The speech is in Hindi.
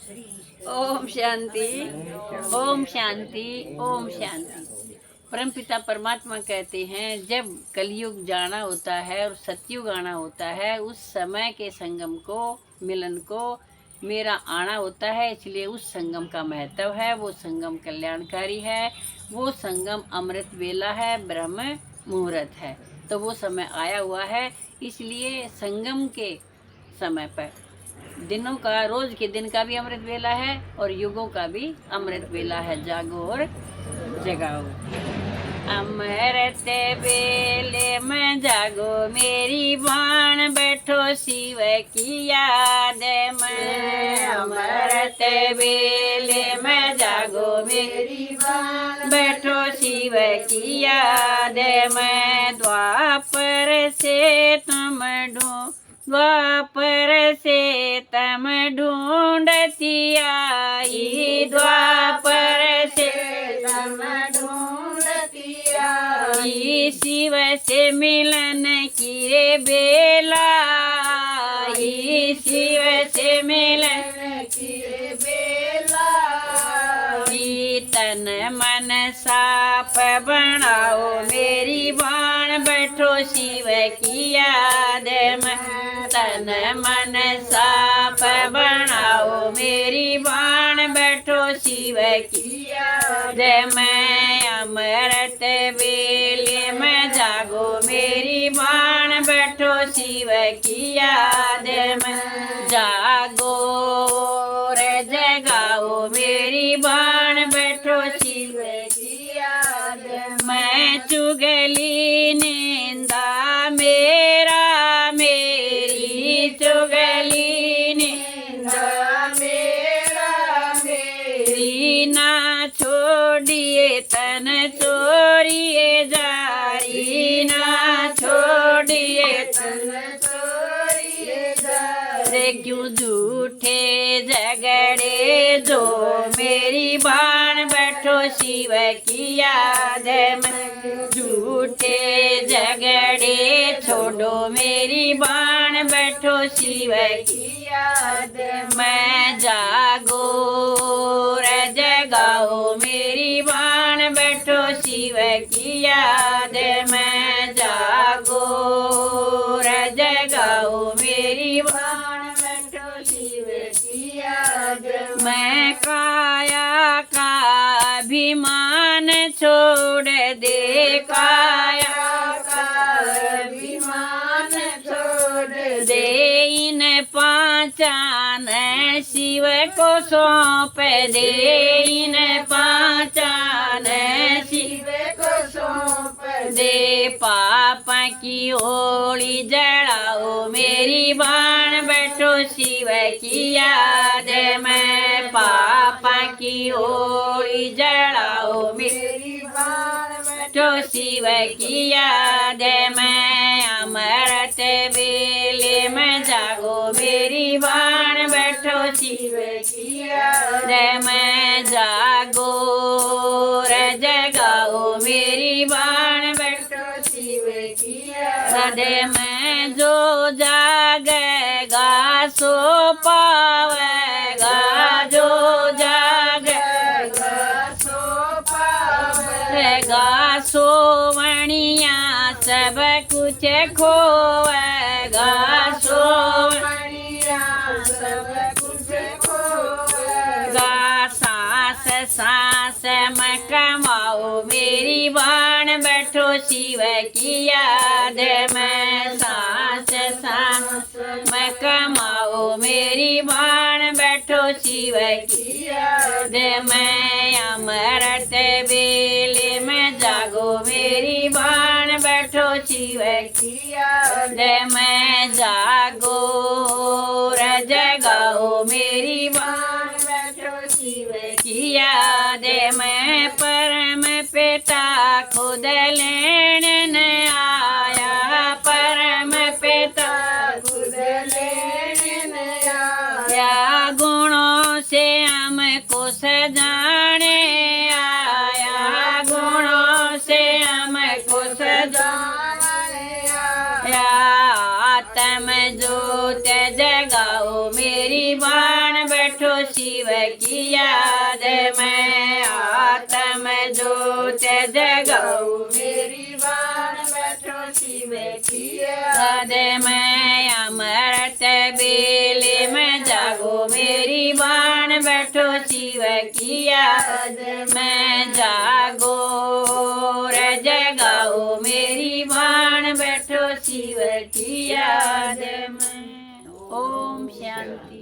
ओम शांति, ओम शांति, ओम शांति। परमपिता परमात्मा कहते हैं जब कलयुग जाना होता है और सतयुग आना होता है, उस समय के संगम को, मिलन को मेरा आना होता है। इसलिए उस संगम का महत्व है। वो संगम कल्याणकारी है, वो संगम अमृत वेला है, ब्रह्म मुहूर्त है। तो वो समय आया हुआ है। इसलिए संगम के समय पर दिनों का, रोज के दिन का भी अमृत वेला है और युगों का भी अमृत वेला है। जागो और जगाओ। अमृत वेले में जागो मेरी बाण, बैठो शिव की याद में। अमृत वेले में जागो मेरी बाण, बैठो शिव की याद में। द्वापर से तुम द्वापर से तम ढूंढती आई, द्वापर से तम ढूंढती आई। शिव से मिलन की रे बेला आई, शिव से मिलन की रे बेला। तन मन साफ बनाओ मेरी बाण, बैठो शिव की याद में। तन मन साफ बनाओ मेरी बाण, बैठो शिव की याद में। अमृत वेले में जागो मेरी बाण, बैठो शिव की याद में। जागो रे जगाओ मेरी बाण, बैठो शिव की याद में। चुगली निंदा मेरा मेरी, चुगली निंदा मेरा मेरी। ना छोड़िए तन चोरिए जारी, ना छोड़िए तन चोरिए जारी। क्यों झूठे झगड़े जो मेरी बाण, बैठो शिव की याद में। झूठे झगड़े छोड़ो मेरी बाण, बैठो शिव की याद में। जागो रे जगाओ मेरी बाण, बैठो शिव की याद में। जागो रे जगाओ मेरी बाण, बैठो शिव की याद में। काया का अभिमान छोड़ दे, काया का अभिमान छोड़ दे। इन पांचान शिव को सौंप दे, इन पांचान शिव को सौंप दे। पाप की होली जलाओ मेरी बाण, बैठो शिव की याद में। पाप की होली जलाओ मेरी बाण, बैठो शिव की याद में। अमृत वेले में जागो मेरी बाण, बैठो शिव की याद में। जागो रे जगाओ मेरी बाण, बैठो शिव की याद में। जो जागेगा सो पावेगा, जो जागेगा सो पावेगा। सोवणिया सब कुछ खोवेगा, सोवणिया सब कुछ खोवेगा। सांस सांस में कमाओ मेरी बाण, बैठो शिव की याद में। सांस सांस में कमाओ मेरी बाण, बैठो शिव की याद में। अमृत वेले में जागो मेरी बाण, बैठो शिव की याद में। जागो रे जगाओ मेरी बाण, बैठो शिव की याद में। परम पिता खुद लेने आया, परम पिता खुद लेने आया। गुणों से हमको सजाने आया, गुणों से हमको सजाने आया। आत्म ज्योत जगाओ मेरी बाण, बैठो शिव की याद में आत्म ज्योत जगाओ मेरी बाण बैठो शिव की याद में अमृत बेले में जागो मेरी बाण बैठो शिव की याद में जागो रे जगाओ मेरी बाण बैठो शिव की याद में। ओम शांति।